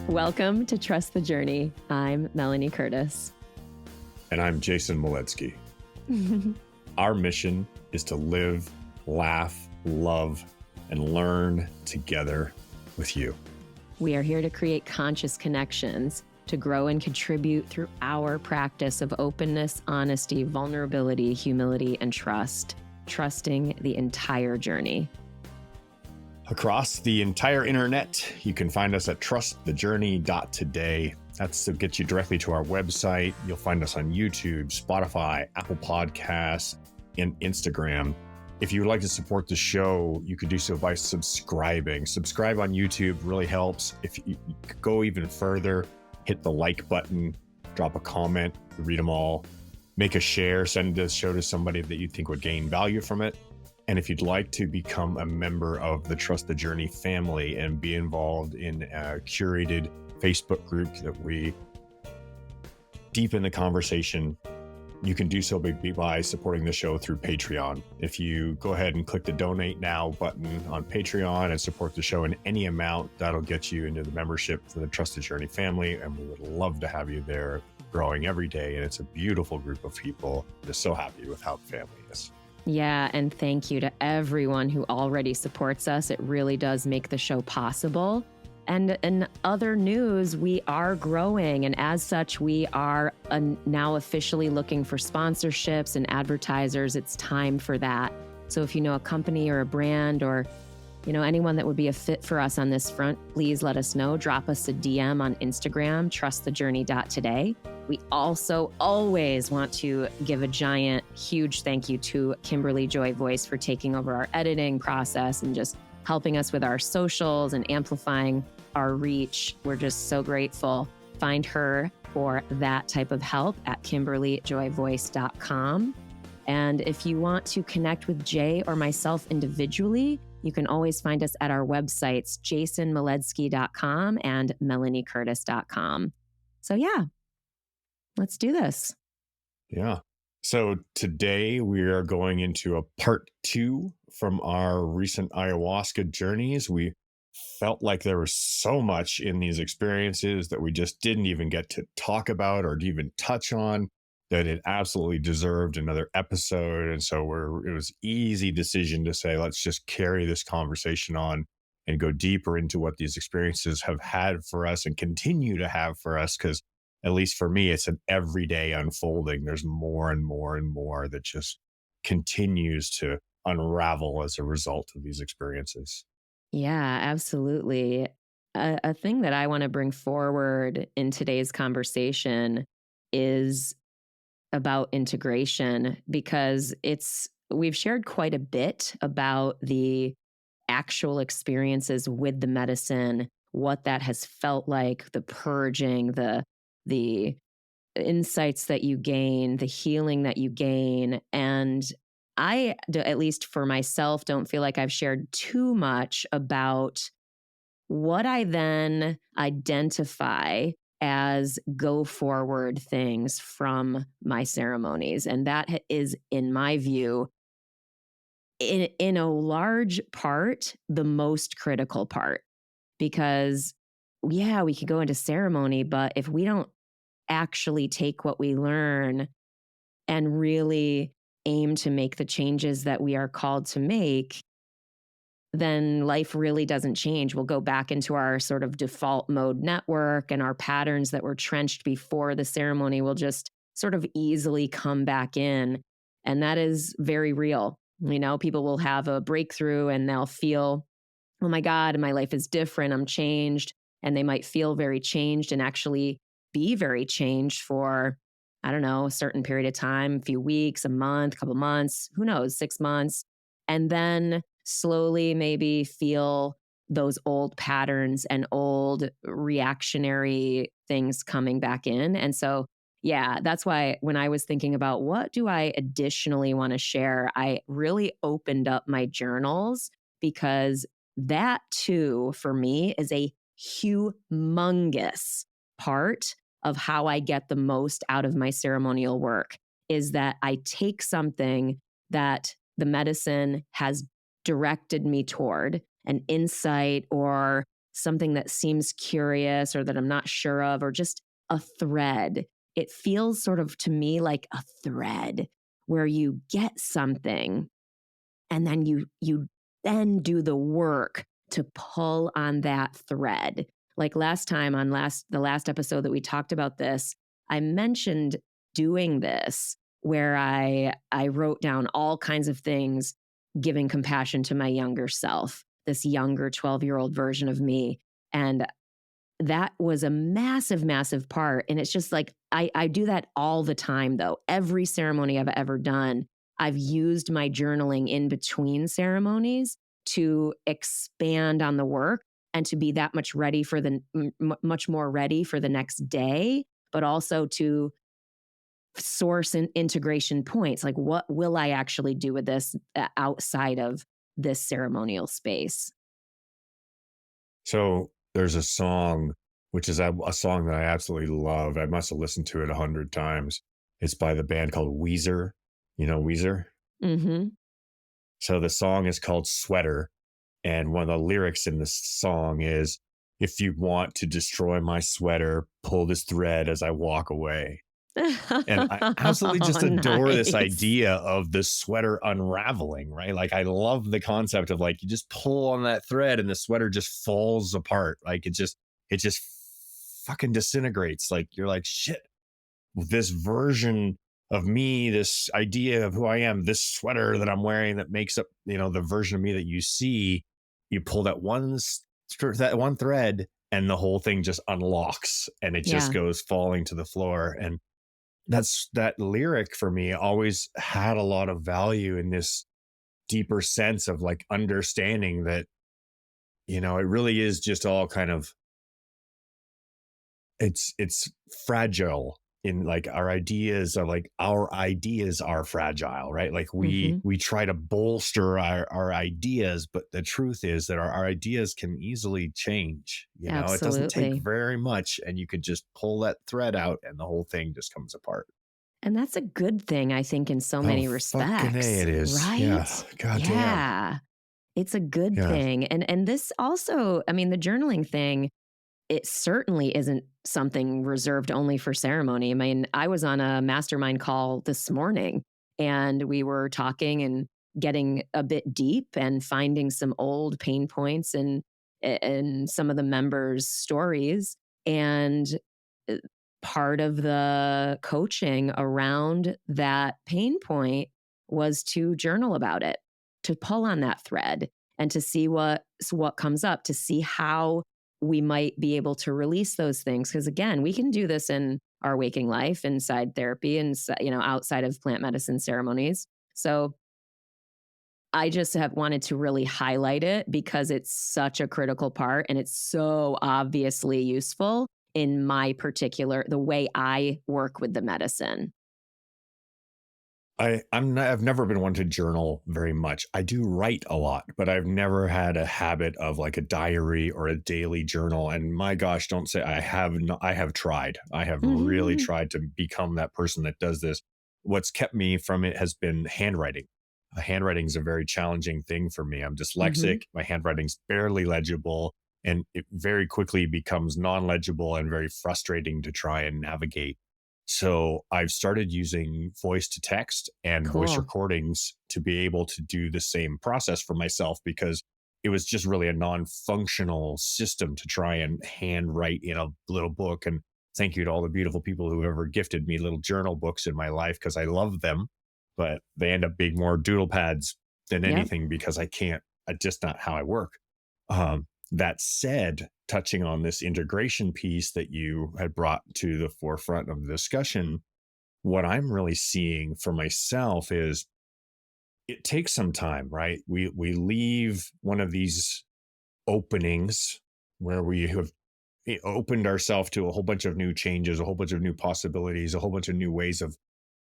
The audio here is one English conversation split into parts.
Welcome to Trust the Journey. I'm Melanie Curtis. And I'm Jason Moletsky. Our mission is to live, laugh, love, and learn together with you. We are here to create conscious connections, to grow and contribute through our practice of openness, honesty, vulnerability, humility, and trust, trusting the entire journey. Across the entire internet, you can find us at trustthejourney.today. That's to get you directly to our website. You'll find us on YouTube, Spotify, Apple Podcasts, and Instagram. If you would like to support the show, you could do so by subscribing. Subscribe on YouTube really helps. If you could go even further, hit the like button, drop a comment, read them all, make a share, send this show to somebody that you think would gain value from it. And if you'd like to become a member of the Trust the Journey family and be involved in a curated Facebook group that we deepen the conversation, you can do so by supporting the show through Patreon. If you go ahead and click the donate now button on Patreon and support the show in any amount, that'll get you into the membership for the Trust the Journey family. And we would love to have you there, growing every day. And it's a beautiful group of people. Just so happy with how the family is. Yeah, and thank you to everyone who already supports us. It really does make the show possible. And in other news, we are growing. And as such, we are now officially looking for sponsorships and advertisers. It's time for that. So if you know a company or a brand or anyone that would be a fit for us on this front, please let us know. Drop us a DM on Instagram, trustthejourney.today. We also always want to give a giant, huge thank you to Kimberly Joy Voice for taking over our editing process and just helping us with our socials and amplifying our reach. We're just so grateful. Find her for that type of help at KimberlyJoyVoice.com. And if you want to connect with Jay or myself individually, you can always find us at our websites, jasonmoletsky.com and melaniecurtis.com. So yeah, let's do this. Yeah. So today we are going into a part 2 from our recent ayahuasca journeys. We felt like there was so much in these experiences that we just didn't even get to talk about or to even touch on, that it absolutely deserved another episode. And so it was easy decision to say, let's just carry this conversation on and go deeper into what these experiences have had for us and continue to have for us. Because at least for me, it's an everyday unfolding. There's more and more and more that just continues to unravel as a result of these experiences. Yeah, absolutely. A thing that I want to bring forward in today's conversation is about integration, because we've shared quite a bit about the actual experiences with the medicine, what that has felt like, the purging, the insights that you gain, the healing that you gain. And I, at least for myself, don't feel like I've shared too much about what I then identify as go forward things from my ceremonies. And that is, in my view, in a large part, the most critical part. Because yeah, we could go into ceremony, but if we don't actually take what we learn and really aim to make the changes that we are called to make, then life really doesn't change. We'll go back into our sort of default mode network, and our patterns that were trenched before the ceremony will just sort of easily come back in. And that is very real. People will have a breakthrough and they'll feel, oh my God, my life is different. I'm changed. And they might feel very changed and actually be very changed for, I don't know, a certain period of time, a few weeks, a month, a couple months, who knows, 6 months. And then slowly maybe feel those old patterns and old reactionary things coming back in. And so, yeah, that's why when I was thinking about what do I additionally want to share, I really opened up my journals, because that too, for me, is a humongous part of how I get the most out of my ceremonial work, is that I take something that the medicine has directed me toward, an insight or something that seems curious or that I'm not sure of, or just a thread. It feels sort of to me like a thread where you get something and then you then do the work to pull on that thread. Like last time on the last episode that we talked about this, I mentioned doing this where I wrote down all kinds of things giving compassion to my younger self, this younger 12-year-old version of me. And that was a massive, massive part. And it's just like, I do that all the time, though. Every ceremony I've ever done, I've used my journaling in between ceremonies to expand on the work and to be that much ready for much more ready for the next day, but also to source and integration points. Like, what will I actually do with this outside of this ceremonial space? So there's a song, which is a song that I absolutely love. I must have listened to it 100 times. It's by the band called Weezer. You know Weezer? Mm-hmm. So the song is called Sweater. And one of the lyrics in the song is, if you want to destroy my sweater, pull this thread as I walk away. And I absolutely Oh, just adore this nice. idea of the sweater unraveling, right? Like I love the concept of like you just pull on that thread and the sweater just falls apart. Like it just fucking disintegrates. Like you're like, shit, this version of me, this idea of who I am, this sweater that I'm wearing that makes up, the version of me that you see, you pull that one thread and the whole thing just unlocks and it just Yeah. goes falling to the floor. And that lyric for me always had a lot of value in this deeper sense of like understanding that, it really is just all kind of it's fragile in like our ideas are fragile, right? Like we Mm-hmm. we try to bolster our ideas, but the truth is that our ideas can easily change. It doesn't take Absolutely. very much and you could just pull that thread out and the whole thing just comes apart. And that's a good thing, I think, in so Oh many fucking A respects, it is. Yeah. right? God damn. Yeah. It's a good Yeah. thing. And this also, I mean, the journaling thing, it certainly isn't something reserved only for ceremony. I mean, I was on a mastermind call this morning and we were talking and getting a bit deep and finding some old pain points and some of the members' stories. And uh, part of the coaching around that pain point was to journal about it, to pull on that thread and to see what comes up, to see how we might be able to release those things. Because again, we can do this in our waking life, inside therapy, and outside of plant medicine ceremonies. So I just have wanted to really highlight it because it's such a critical part and it's so obviously useful in the way I work with the medicine. I've never been one to journal very much. I do write a lot, but I've never had a habit of like a diary or a daily journal. And my gosh, don't say I have not, I have tried. I have really Mhm. tried to become that person that does this. What's kept me from it has been handwriting. Handwriting is a very challenging thing for me. I'm dyslexic. Mhm. My handwriting's barely legible, and it very quickly becomes non-legible and very frustrating to try and navigate. So I've started using voice to text and voice Cool. recordings to be able to do the same process for myself because it was just really a non-functional system to try and handwrite in a little book. And thank you to all the beautiful people who ever gifted me little journal books in my life because I love them, but they end up being more doodle pads than Yep. anything because I just not how I work. That said, touching on this integration piece that you had brought to the forefront of the discussion, what I'm really seeing for myself is it takes some time, right? We leave one of these openings where we have opened ourselves to a whole bunch of new changes, a whole bunch of new possibilities, a whole bunch of new ways of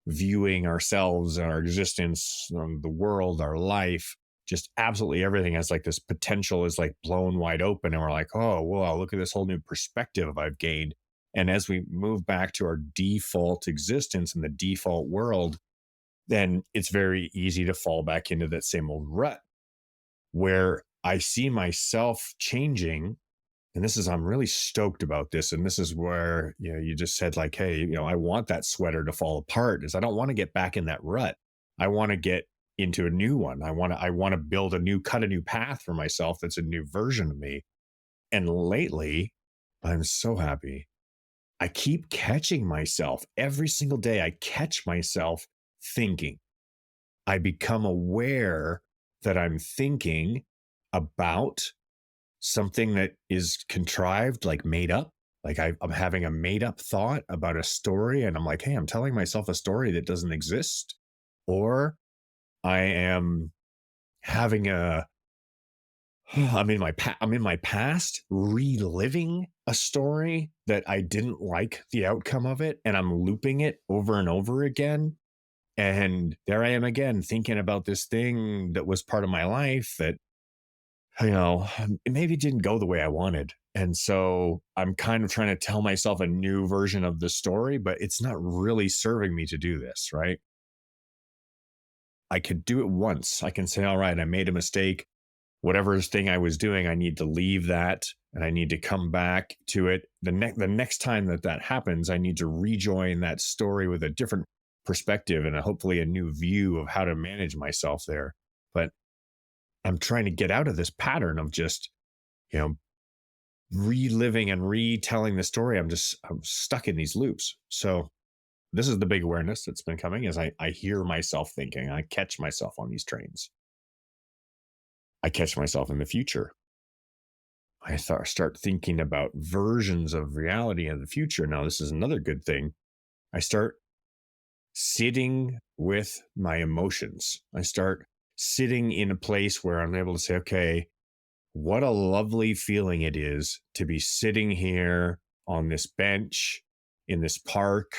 viewing ourselves and our existence, the world, our life, just absolutely everything has like this potential is like blown wide open. And we're like, oh, wow, look at this whole new perspective I've gained. And as we move back to our default existence in the default world, then it's very easy to fall back into that same old rut where I see myself changing And this is, I'm really stoked about this. And this is where, you just said, like, hey, I want that sweater to fall apart, is I don't want to get back in that rut. I want to get into a new one. I want to build cut a new path for myself. That's a new version of me. And lately, I'm so happy. I keep catching myself every single day. I catch myself thinking. I become aware that I'm thinking about something that is contrived, like made up. Like I'm having a made up thought about a story, and I'm like, hey, I'm telling myself a story that doesn't exist. Or I am having a I'm in my past reliving a story that I didn't like the outcome of it, and I'm looping it over and over again. And there I am again thinking about this thing that was part of my life that, it maybe didn't go the way I wanted. And so I'm kind of trying to tell myself a new version of the story, but it's not really serving me to do this, right? I could do it once. I can say, all right, I made a mistake. Whatever thing I was doing, I need to leave that and I need to come back to it. The next time that happens, I need to rejoin that story with a different perspective and hopefully a new view of how to manage myself there. But I'm trying to get out of this pattern of just, you know, reliving and retelling the story. I'm stuck in these loops. So this is the big awareness that's been coming as I hear myself thinking. I catch myself on these trains. I catch myself in the future. Start thinking about versions of reality in the future. Now, this is another good thing. I start sitting with my emotions. I start sitting in a place where I'm able to say, okay, what a lovely feeling it is to be sitting here on this bench in this park,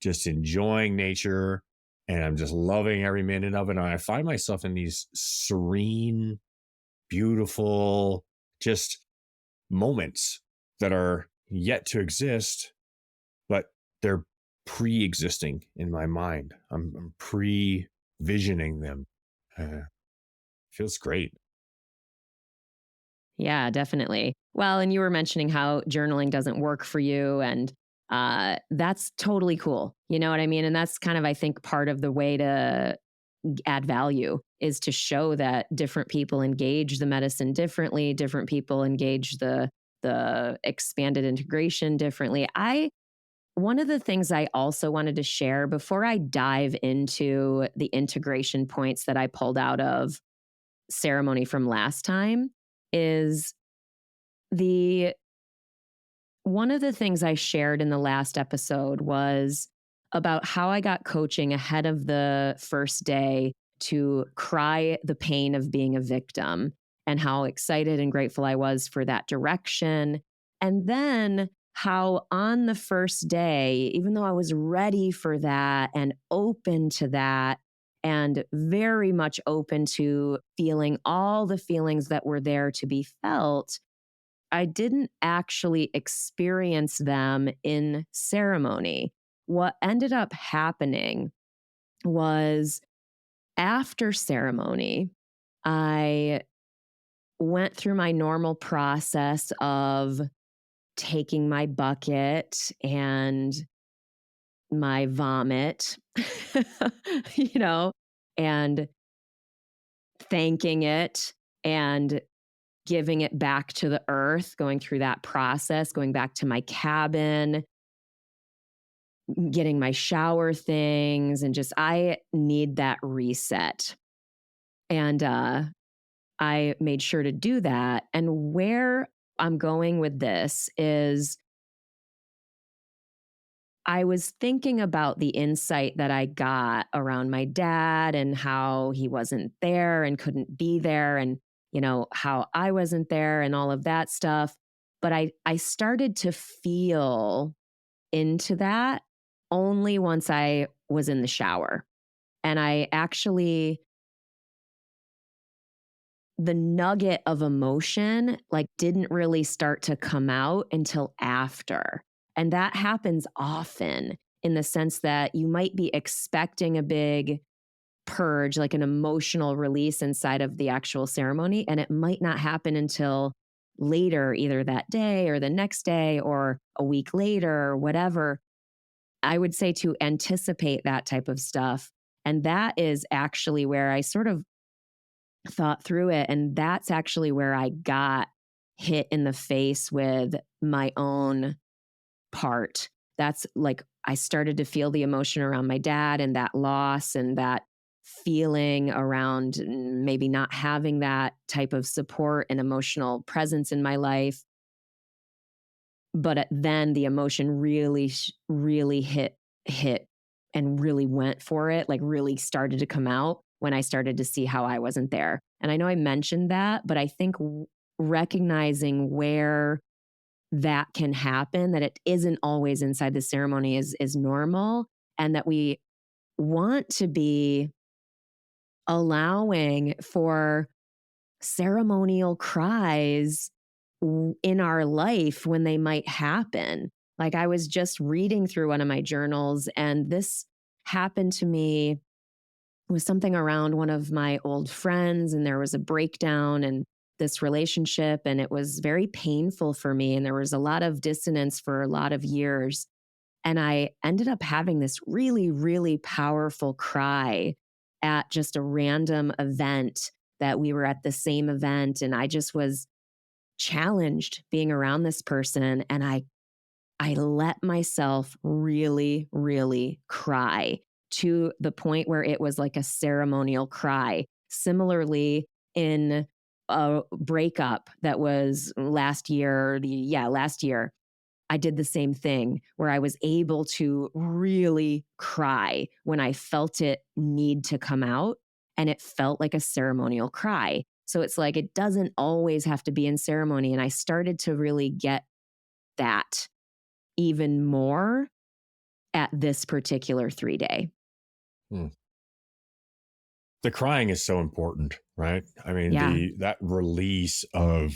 just enjoying nature. And I'm just loving every minute of it. And I find myself in these serene, beautiful, just moments that are yet to exist, but they're pre-existing in my mind. I'm pre-visioning them. Feels great. Yeah, definitely. Well, and you were mentioning how journaling doesn't work for you, and that's totally cool. You know what I mean? And that's kind of, I think, part of the way to add value is to show that different people engage the medicine differently, different people engage the expanded integration differently. I One of the things I also wanted to share before I dive into the integration points that I pulled out of ceremony from last time is the one of the things I shared in the last episode was about how I got coaching ahead of the first day to cry the pain of being a victim and how excited and grateful I was for that direction. And then how on the first day, even though I was ready for that and open to that, and very much open to feeling all the feelings that were there to be felt, I didn't actually experience them in ceremony. What ended up happening was after ceremony, I went through my normal process of taking my bucket and my vomit, you know, and thanking it and giving it back to the earth, going through that process, going back to my cabin, getting my shower things, and just, I need that reset. And I made sure to do that. And where I'm going with this is I was thinking about the insight that I got around my dad and how he wasn't there and couldn't be there, and, how I wasn't there and all of that stuff. But I started to feel into that only once I was in the shower. And I actually, the nugget of emotion like didn't really start to come out until after. And that happens often in the sense that you might be expecting a big purge, like an emotional release inside of the actual ceremony, and it might not happen until later, either that day or the next day or a week later or whatever. I would say to anticipate that type of stuff. And that is actually where I sort of thought through it. And that's actually where I got hit in the face with my own part. That's like, I started to feel the emotion around my dad and that loss and that feeling around maybe not having that type of support and emotional presence in my life. But then the emotion really hit and really went for it, like really started to come out when I started to see how I wasn't there. And I know I mentioned that, but I think recognizing where that can happen, that it isn't always inside the ceremony is normal, and that we want to be allowing for ceremonial cries in our life when they might happen. Like, I was just reading through one of my journals, and this happened to me with something around one of my old friends, and there was a breakdown in this relationship, and it was very painful for me. And there was a lot of dissonance for a lot of years. And I ended up having this really, really powerful cry at just a random event that we were at the same event. And I just was challenged being around this person. And I let myself really, really cry to the point where it was like a ceremonial cry. Similarly, in a breakup that was last year, I did the same thing where I was able to really cry when I felt it need to come out. And it felt like a ceremonial cry. So it's like, it doesn't always have to be in ceremony. And I started to really get that even more at this particular 3-day. Hmm. The crying is so important, right? I mean, Yeah, the that release of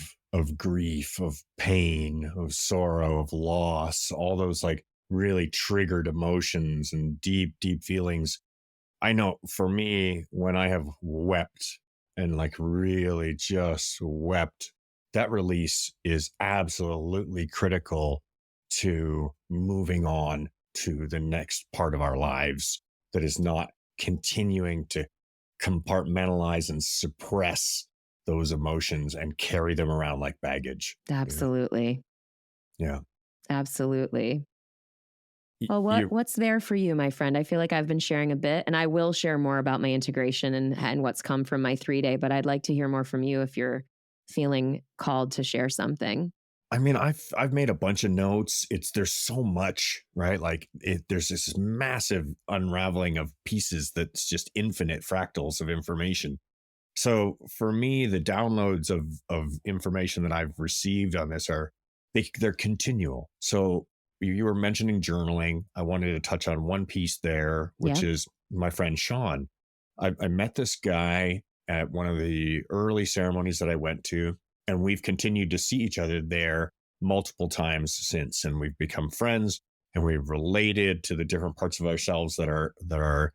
grief, of pain, of sorrow, of loss, all those like really triggered emotions and deep, deep feelings. I know for me, when I have wept and like really just wept, that release is absolutely critical to moving on to the next part of our lives that is not continuing to compartmentalize and suppress those emotions and carry them around like baggage. You know? absolutely. Yeah. Absolutely. Well, You what's there for you, my friend? I feel like I've been sharing a bit, and I will share more about my integration and what's come from my 3-day, but I'd like to hear more from you if you're feeling called to share something. I mean, I've made a bunch of notes. There's so much, right? Like there's this massive unraveling of pieces that's just infinite fractals of information. So for me, the downloads of information that I've received on this they're continual. So you were mentioning journaling. I wanted to touch on one piece there, which Yep. is my friend Sean. I met this guy at one of the early ceremonies that I went to, and we've continued to see each other there multiple times since, and we've become friends, and we've related to the different parts of ourselves that are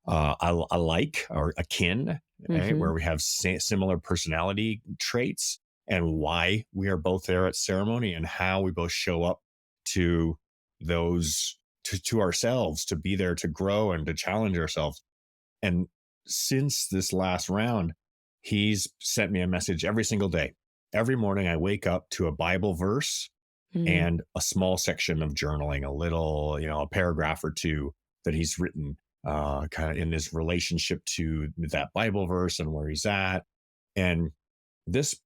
alike or akin, right? Mm-hmm. Where we have similar personality traits, and why we are both there at ceremony, and how we both show up to those to ourselves, to be there to grow and to challenge ourselves. And since this last round, he's sent me a message every single day. Every morning, I wake up to a Bible verse Mm, and a small section of journaling, a little, a paragraph or two that he's written, kind of in his relationship to that Bible verse and where he's at. And this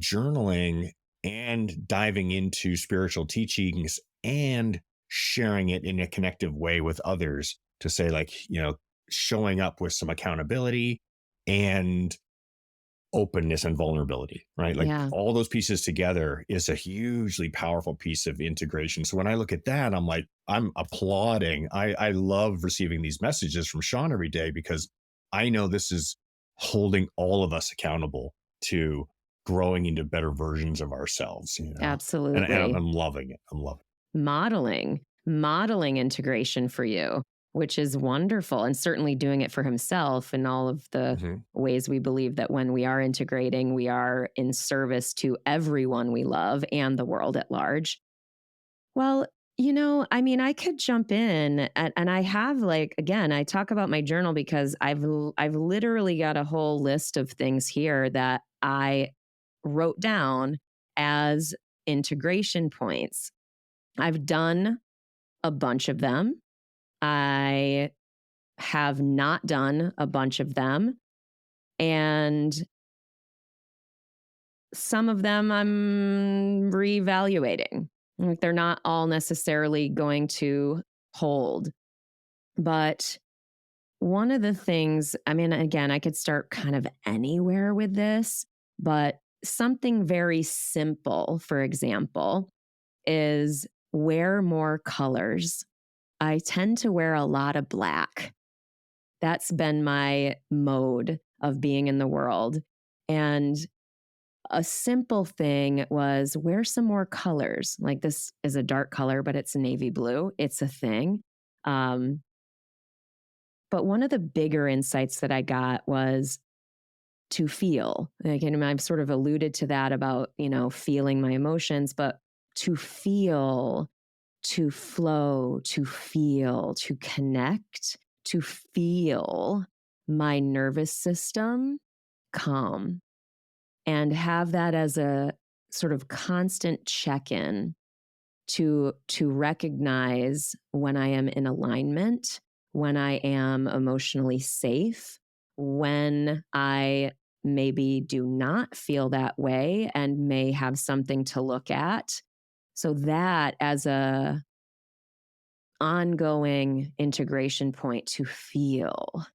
journaling and diving into spiritual teachings and sharing it in a connective way with others to say, like, showing up with some accountability and openness and vulnerability, right? Like yeah, all those pieces together is a hugely powerful piece of integration. So when I look at that, I'm like, I'm applauding. I love receiving these messages from Sean every day because I know this is holding all of us accountable to growing into better versions of ourselves. And absolutely. I'm loving it. I'm loving Modeling integration for you. which is wonderful, and certainly doing it for himself in all of the Mhm. ways we believe that when we are integrating, we are in service to everyone we love and the world at large. Well, I mean, I could jump in and I have like again, I talk about my journal because I've literally got a whole list of things here that I wrote down as integration points. I've done a bunch of them. I have not done a bunch of them. And some of them I'm reevaluating. Like they're not all necessarily going to hold. But one of the things, I mean, again, I could start kind of anywhere with this, but something very simple, for example, is wear more colors. I tend to wear a lot of black. That's been my mode of being in the world. And a simple thing was wear some more colors. Like this is a dark color, but it's navy blue. It's a thing. Um, but one of the bigger insights that I got was to feel. Like, and I've sort of alluded to that about, feeling my emotions, but to feel, to flow, to feel, to connect, to feel my nervous system calm and have that as a sort of constant check-in to recognize when I am in alignment, when I am emotionally safe, when I maybe do not feel that way and may have something to look at. So that as a ongoing integration point to feel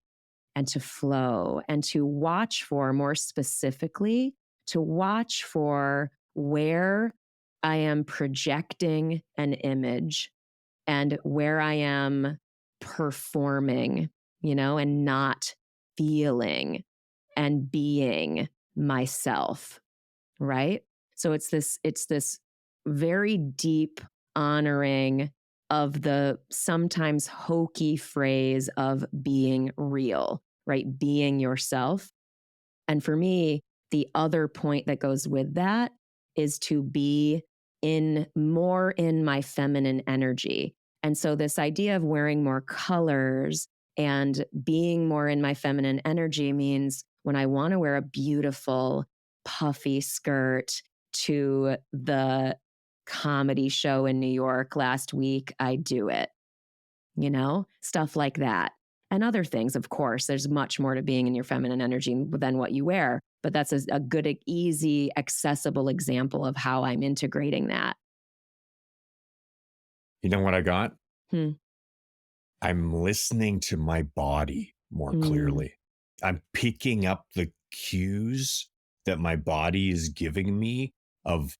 and to flow and to watch for, more specifically, to watch for where I am projecting an image and where I am performing, and not feeling and being myself, right? So it's this very deep honoring of the sometimes hokey phrase of being real, right? Being yourself. And for me, the other point that goes with that is to be in my feminine energy. And so this idea of wearing more colors and being more in my feminine energy means when I want to wear a beautiful puffy skirt to the comedy show in New York last week, I do it, stuff like that. And other things, of course, there's much more to being in your feminine energy than what you wear. But that's a good, easy, accessible example of how I'm integrating that. You know what I got? Hmm. I'm listening to my body more Mm. clearly. I'm picking up the cues that my body is giving me of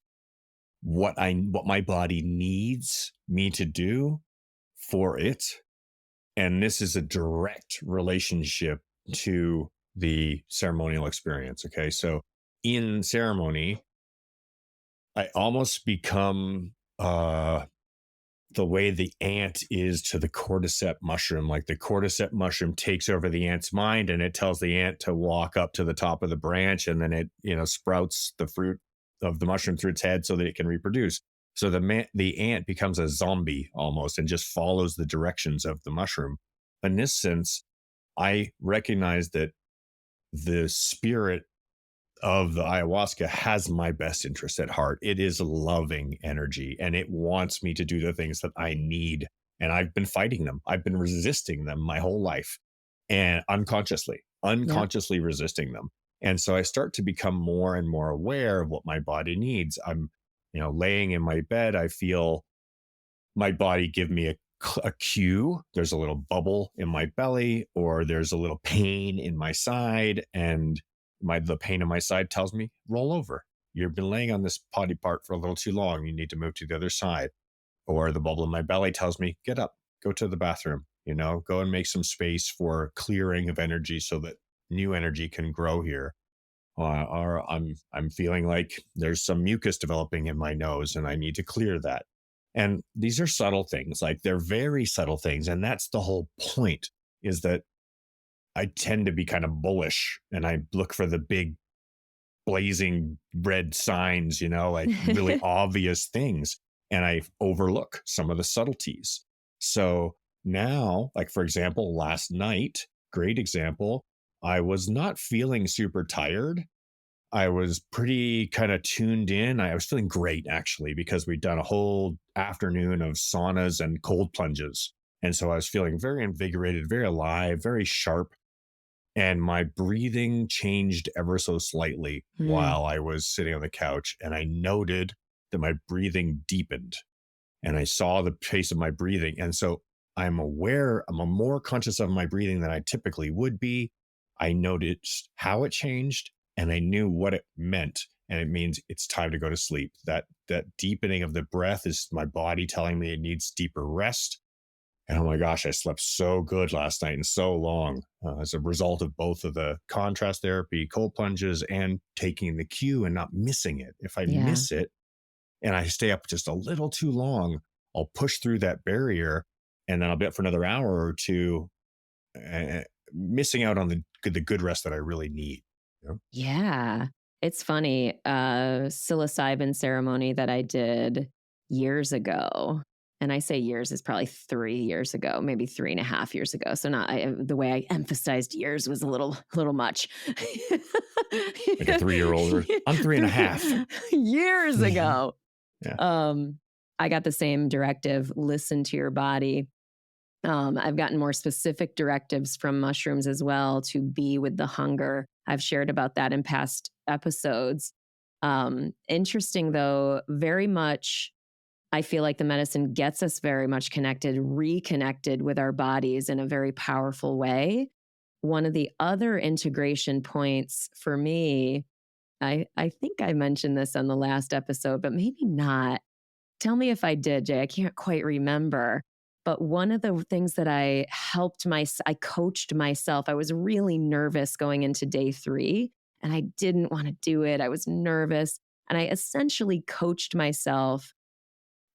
what my body needs me to do for it. And this is a direct relationship to the ceremonial experience. Okay. So in ceremony, I almost become the way the ant is to the cordyceps mushroom. Like the cordyceps mushroom takes over the ant's mind and it tells the ant to walk up to the top of the branch, and then it, sprouts the fruit of the mushroom through its head so that it can reproduce. So the ant becomes a zombie almost and just follows the directions of the mushroom. In this sense, I recognize that the spirit of the ayahuasca has my best interest at heart. It is loving energy and it wants me to do the things that I need. And I've been fighting them. I've been resisting them my whole life, and Yep. unconsciously resisting them. And so I start to become more and more aware of what my body needs. I'm, laying in my bed. I feel my body give me a cue. There's a little bubble in my belly, or there's a little pain in my side, and the pain in my side tells me roll over. You've been laying on this body part for a little too long. You need to move to the other side. Or the bubble in my belly tells me get up, go to the bathroom. Go and make some space for clearing of energy so that new energy can grow here. Or I'm feeling like there's some mucus developing in my nose and I need to clear that. And these are subtle things, like they're very subtle things. And that's the whole point, is that I tend to be kind of bullish and I look for the big blazing red signs, like really obvious things. And I overlook some of the subtleties. So now, like for example, last night, great example, I was not feeling super tired. I was pretty kind of tuned in. I was feeling great actually, because we'd done a whole afternoon of saunas and cold plunges. And so I was feeling very invigorated, very alive, very sharp. And my breathing changed ever so slightly Mm, while I was sitting on the couch. And I noted that my breathing deepened, and I saw the pace of my breathing. And so I'm a more conscious of my breathing than I typically would be. I noticed how it changed and I knew what it meant. And it means it's time to go to sleep. That deepening of the breath is my body telling me it needs deeper rest. And oh my gosh, I slept so good last night and so long as a result of both of the contrast therapy, cold plunges, and taking the cue and not missing it. If I yeah. miss it and I stay up just a little too long, I'll push through that barrier and then I'll be up for another hour or two, uh, missing out on the good rest that I really need. You know? Yeah. It's funny, psilocybin ceremony that I did years ago, and I say years, is probably 3 years ago, maybe 3.5 years ago, so not the way I emphasized years was a little much. Like a 3-year old, or I'm three and a half. Years ago. Yeah. Um, I got the same directive, listen to your body. I've gotten more specific directives from mushrooms as well to be with the hunger. I've shared about that in past episodes. Interesting though, very much, I feel like the medicine gets us very much connected, reconnected with our bodies in a very powerful way. One of the other integration points for me, I think I mentioned this on the last episode, but maybe not. Tell me if I did, Jay. I can't quite remember. But one of the things that I coached myself. I was really nervous going into day 3 and I didn't want to do it. I was nervous. And I essentially coached myself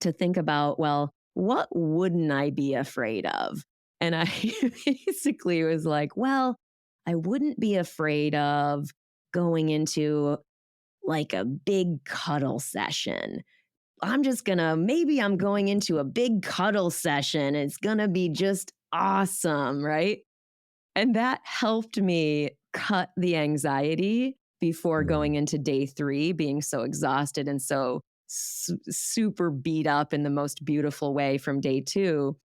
to think about, well, what wouldn't I be afraid of? And I basically was like, well, I wouldn't be afraid of going into like a big cuddle session. Maybe I'm going into a big cuddle session. It's gonna be just awesome, right? And that helped me cut the anxiety before Mm, going into day 3, being so exhausted and so super beat up in the most beautiful way from day 2.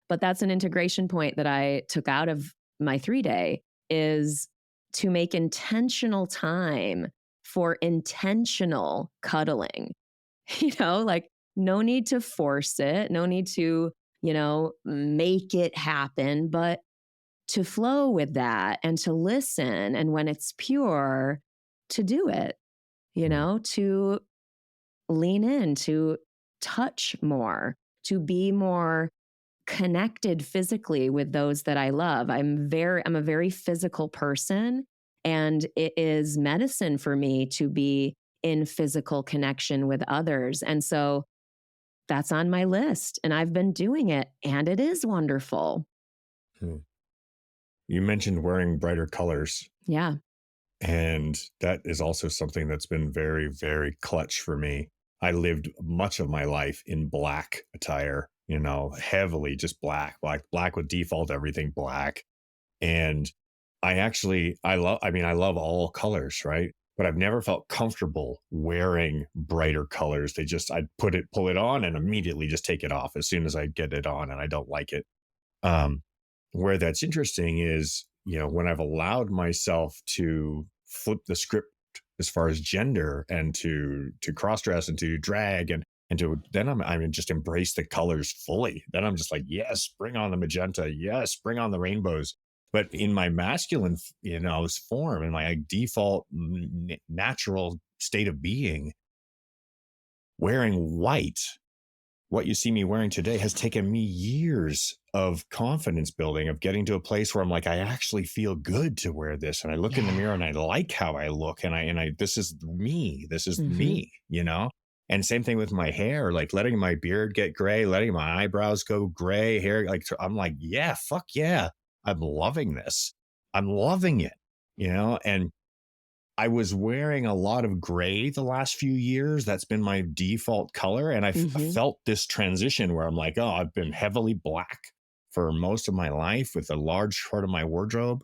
But that's an integration point that I took out of my 3-day, is to make intentional time for intentional cuddling. Like no need to force it, no need to, make it happen, but to flow with that and to listen. And when it's pure, to do it, mm, to lean in, to touch more, to be more connected physically with those that I love. I'm a very physical person, and it is medicine for me to be in physical connection with others. And so that's on my list and I've been doing it and it is wonderful. mm. You mentioned wearing brighter colors. Yeah. And that is also something that's been very, very clutch for me. I lived much of my life in black attire, heavily just black, black with default everything black. And I love all colors, right? But I've never felt comfortable wearing brighter colors. I'd pull it on and immediately just take it off as soon as I get it on and I don't like it. Um, where that's interesting is, when I've allowed myself to flip the script as far as gender and to cross dress and to drag and to then I'm just embrace the colors fully. Then I'm just like, yes, bring on the magenta, yes, bring on the rainbows. But in my masculine, form, in my default natural state of being, wearing white, what you see me wearing today has taken me years of confidence building, of getting to a place where I'm like, I actually feel good to wear this. And I look in the mirror Yeah. and I like how I look. And this is me. This is Hmm. me, you know? And same thing with my hair, like letting my beard get gray, letting my eyebrows go gray, hair. Like, I'm like, yeah, fuck yeah. I'm loving this. I'm loving it, And I was wearing a lot of gray the last few years. That's been my default color. And I Hmm. felt this transition where I'm like, oh, I've been heavily black for most of my life with a large part of my wardrobe.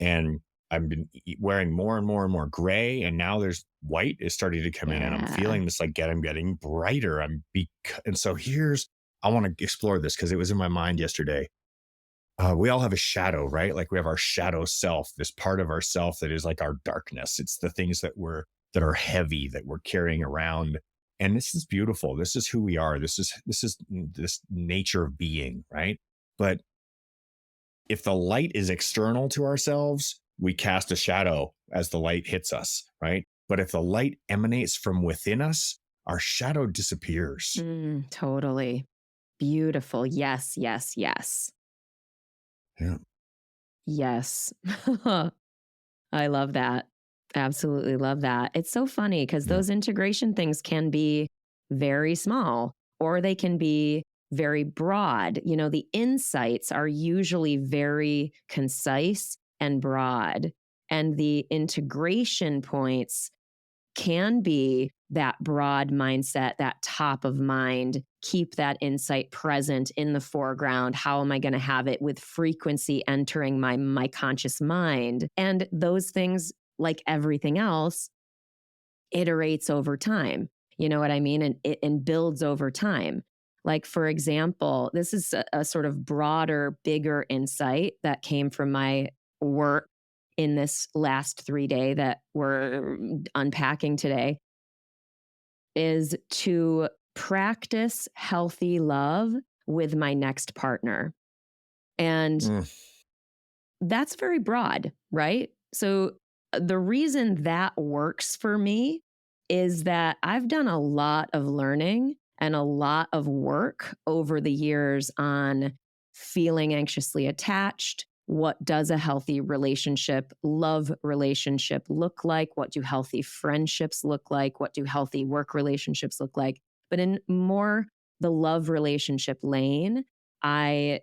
And I've been wearing more and more and more gray. And now there's white is starting to come in. And I'm Yeah. feeling this like I'm getting brighter. And so I want to explore this because it was in my mind yesterday. We all have a shadow, right? Like we have our shadow self, this part of ourself that is like our darkness. It's the things that are heavy that we're carrying around. And this is beautiful. This is who we are. This is this nature of being, right? But if the light is external to ourselves, we cast a shadow as the light hits us, right? But if the light emanates from within us, our shadow disappears. Totally. Beautiful. Yes, yes, yes. Yeah. Yes. I love that. Absolutely love that. It's so funny because Yeah. those integration things can be very small or they can be very broad. The insights are usually very concise and broad, and the integration points can be that broad mindset, that top of mind, keep that insight present in the foreground. How am I going to have it with frequency entering my conscious mind? And those things, like everything else, iterates over time. You know what I mean? And builds over time. Like, for example, this is a sort of broader, bigger insight that came from my work in this last 3 day that we're unpacking today, is to practice healthy love with my next partner. And Mm, that's very broad, right? So the reason that works for me is that I've done a lot of learning and a lot of work over the years on feeling anxiously attached. What does a healthy relationship, love relationship look like? What do healthy friendships look like? What do healthy work relationships look like? But in more the love relationship lane, I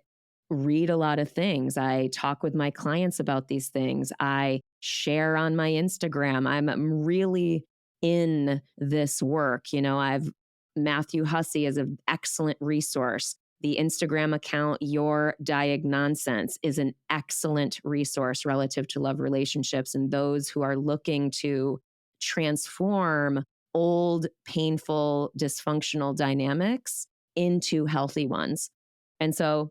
read a lot of things. I talk with my clients about these things. I share on my Instagram. I'm really in this work. I've Matthew Hussey is an excellent resource. The Instagram account, Your Diagnonsense, is an excellent resource relative to love relationships and those who are looking to transform old, painful, dysfunctional dynamics into healthy ones. And so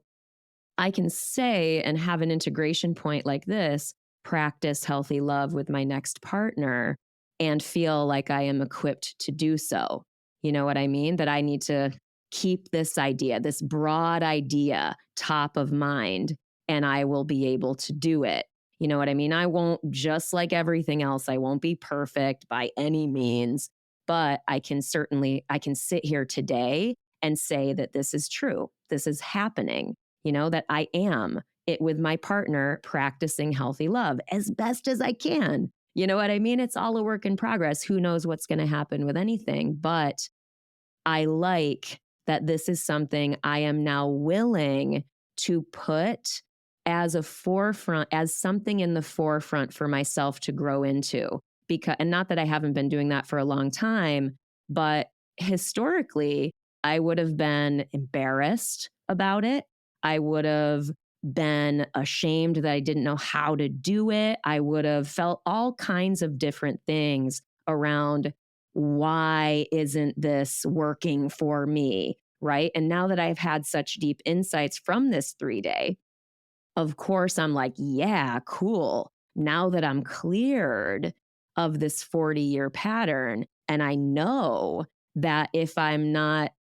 I can say and have an integration point like this, practice healthy love with my next partner, and feel like I am equipped to do so. You know what I mean? That I need to keep this idea, this broad idea, top of mind, and I will be able to do it. You know what I mean? I won't, just like everything else, I won't be perfect by any means, but I can sit here today and say that this is true. This is happening, that I am it with my partner practicing healthy love as best as I can. You know what I mean? It's all a work in progress. Who knows what's going to happen with anything? But I like that this is something I am now willing to put as a forefront, as something in the forefront for myself to grow into. Because, and not that I haven't been doing that for a long time, but historically, I would have been embarrassed about it. I would have been ashamed that I didn't know how to do it. I would have felt all kinds of different things around why isn't this working for me? Right. And now that I've had such deep insights from this 3 day, of course, I'm like, yeah, cool. Now that I'm cleared of this 40-year pattern, and I know that if I'm not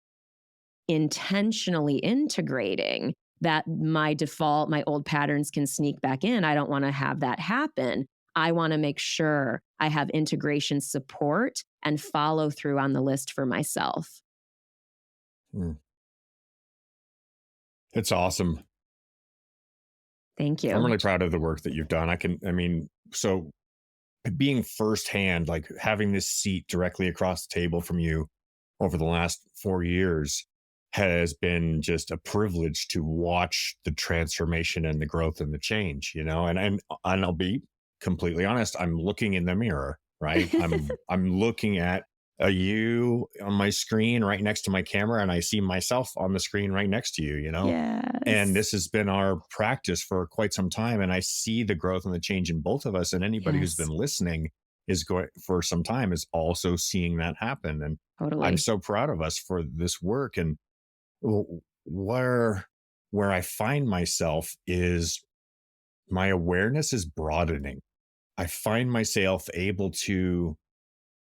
intentionally integrating, that my default, my old patterns can sneak back in. I don't want to have that happen. I want to make sure I have integration support and follow through on the list for myself. mm. It's awesome. Thank I'm you. really proud of the work that you've done. So being firsthand, like having this seat directly across the table from you, over the last 4 years has been just a privilege to watch the transformation and the growth and the change, and I'll be completely honest, I'm looking in the mirror, right? I'm looking at a you on my screen right next to my camera, and I see myself on the screen right next to you. And Yes. this has been our practice for quite some time. And I see the growth and the change in both of us. And anybody who's been Yes. listening is going for some time is also seeing that happen. And I'm Totally. so proud of us for this work. And where I find myself is my awareness is broadening. I find myself able to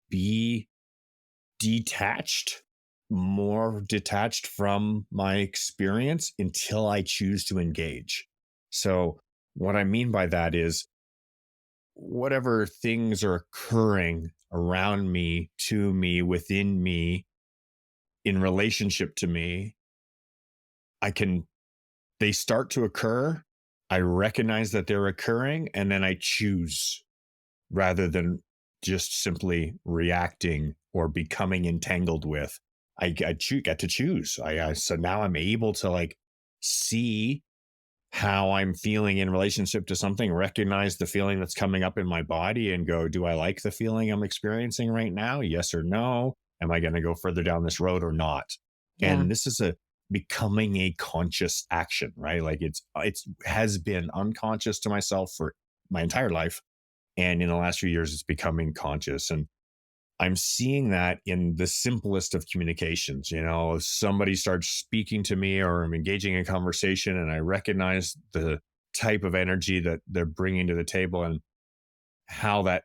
be detached, more detached from my experience until I choose to engage. So, what I mean by that is whatever things are occurring around me, to me, within me, in relationship to me, I can, they start to occur. I recognize that they're occurring, and then I choose rather than just simply reacting or becoming entangled with. Get to choose. So now I'm able to like see how I'm feeling in relationship to something, recognize the feeling that's coming up in my body and go, do I like the feeling I'm experiencing right now? Yes or no? Am I going to go further down this road or not? Yeah. And this is a becoming a conscious action, right? Like it's has been unconscious to myself for my entire life. And in the last few years, it's becoming conscious. And I'm seeing that in the simplest of communications. If somebody starts speaking to me or I'm engaging in conversation and I recognize the type of energy that they're bringing to the table and how that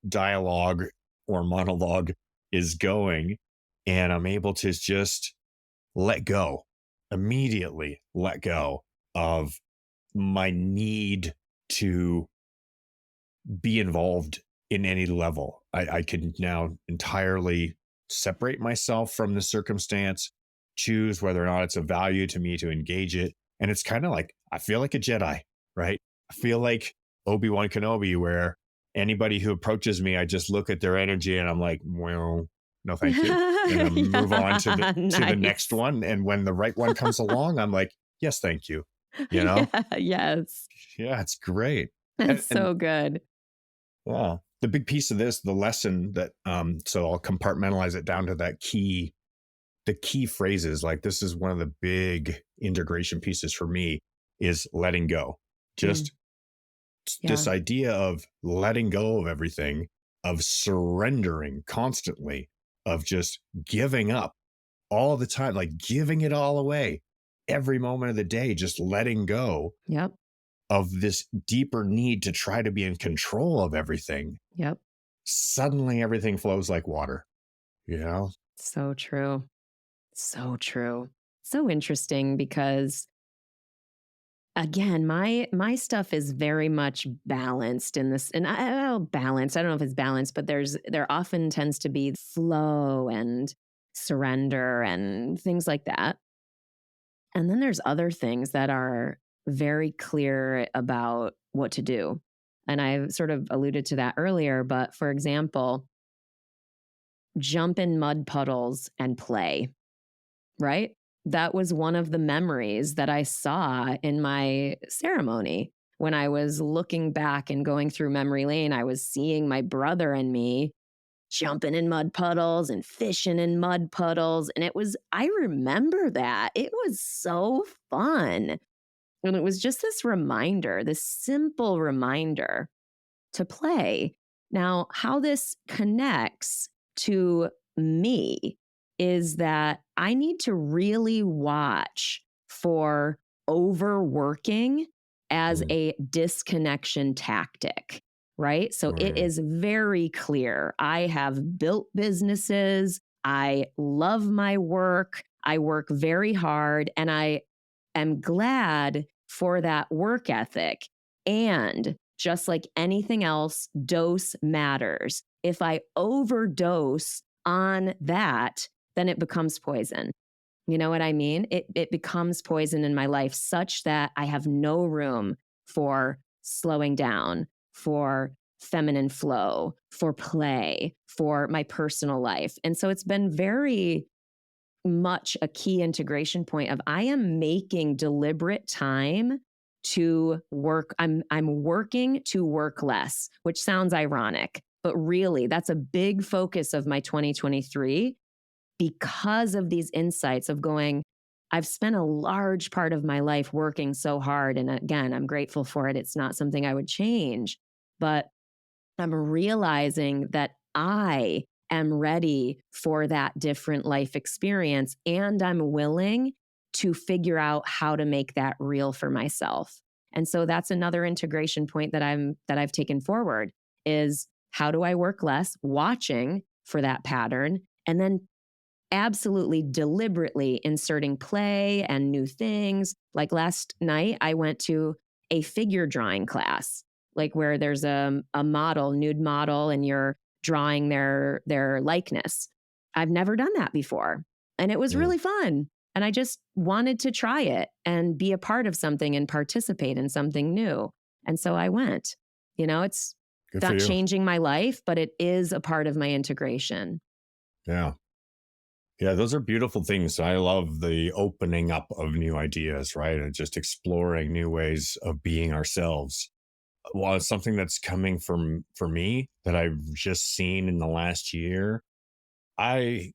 dialogue or monologue is going. And I'm able to just let go, immediately let go of my need to be involved in any level. I can now entirely separate myself from the circumstance, choose whether or not it's of value to me to engage it. And it's kind of like, I feel like a Jedi, right? I feel like Obi-Wan Kenobi, where anybody who approaches me, I just look at their energy and I'm like, well, no, thank you. And then move on to the Yeah. next Nice. one. And when the right one comes along, I'm like, yes, thank you. You know? Yeah. Yes. Yeah, it's great. That's And so good. yeah. The big piece of this, the lesson that so I'll compartmentalize it down to the key phrases. Like this is one of the big integration pieces for me is letting go. Mm. Just this Yeah. idea of letting go of everything, of surrendering constantly, of just giving up all the time, like giving it all away every moment of the day, just letting go Yep. of this deeper need to try to be in control of everything. Yep. Suddenly everything flows like water, you know? So true. So true. So interesting because again, my stuff is very much balanced in this, and balanced. I don't know if it's balanced, but there often tends to be flow and surrender and things like that. And then there's other things that are very clear about what to do. And I sort of alluded to that earlier, but for example, jump in mud puddles and play, right? That was one of the memories that I saw in my ceremony. When I was looking back and going through memory lane, I was seeing my brother and me jumping in mud puddles and fishing in mud puddles. And I remember that. It was so fun. And it was just this reminder, this simple reminder to play. Now, how this connects to me is that I need to really watch for overworking as Mm, a disconnection tactic, right? So it mm, is very clear. I have built businesses. I love my work. I work very hard and I am glad for that work ethic. And just like anything else, dose matters. If I overdose on that, then it becomes poison. You know what I mean? It becomes poison in my life such that I have no room for slowing down, for feminine flow, for play, for my personal life. And so it's been very much a key integration point of I am making deliberate time to work. I'm working to work less, which sounds ironic, but really that's a big focus of my 2023 because of these insights of going, I've spent a large part of my life working so hard. And again, I'm grateful for it. It's not something I would change, but I'm realizing that I am ready for that different life experience and I'm willing to figure out how to make that real for myself. And so that's another integration point that I've taken forward is how do I work less, watching for that pattern, and then absolutely deliberately inserting play and new things. Like last night, I went to a figure drawing class, like where there's a model, nude model, and you're drawing their likeness. I've never done that before. And it was Mm, really fun. And I just wanted to try it and be a part of something and participate in something new. And so I went. It's good for not you. changing my life, but it is a part of my integration. Yeah. Yeah, those are beautiful things. I love the opening up of new ideas, right? And just exploring new ways of being ourselves. Well, it's something that's coming from for me that I've just seen in the last year. I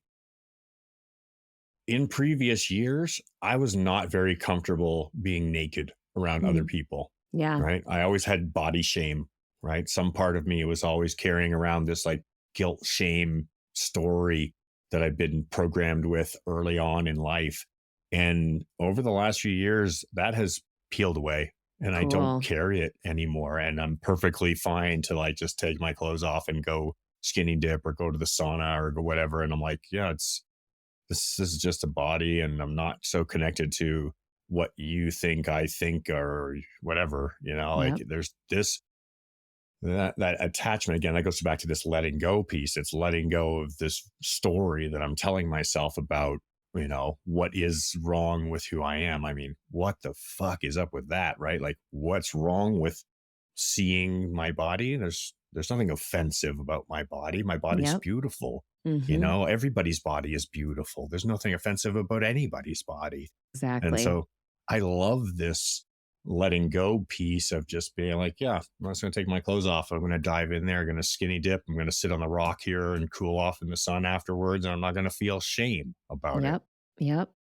In previous years, I was not very comfortable being naked around other Mm, people, yeah, right? I always had body shame, right? Some part of me was always carrying around this like guilt shame story that I've been programmed with early on in life. And over the last few years, that has peeled away and I don't cool. carry it anymore. And I'm perfectly fine to like just take my clothes off and go skinny dip or go to the sauna or go whatever. And I'm like, yeah, this is just a body and I'm not so connected to what you think I think or whatever, like Yep. there's this that attachment again that goes back to this letting go piece. It's letting go of this story that I'm telling myself about, what is wrong with who I am. I mean, what the fuck is up with that, right? Like what's wrong with seeing my body? There's nothing offensive about my body. My body's Yep. beautiful. Mhm. Everybody's body is beautiful. There's nothing offensive about anybody's body. And Exactly. so I love this letting go piece of just being like, yeah, I'm just going to take my clothes off. I'm going to dive in there, going to skinny dip. I'm going to sit on the rock here and cool off in the sun afterwards. And I'm not going to feel shame about it. Yep. Yep.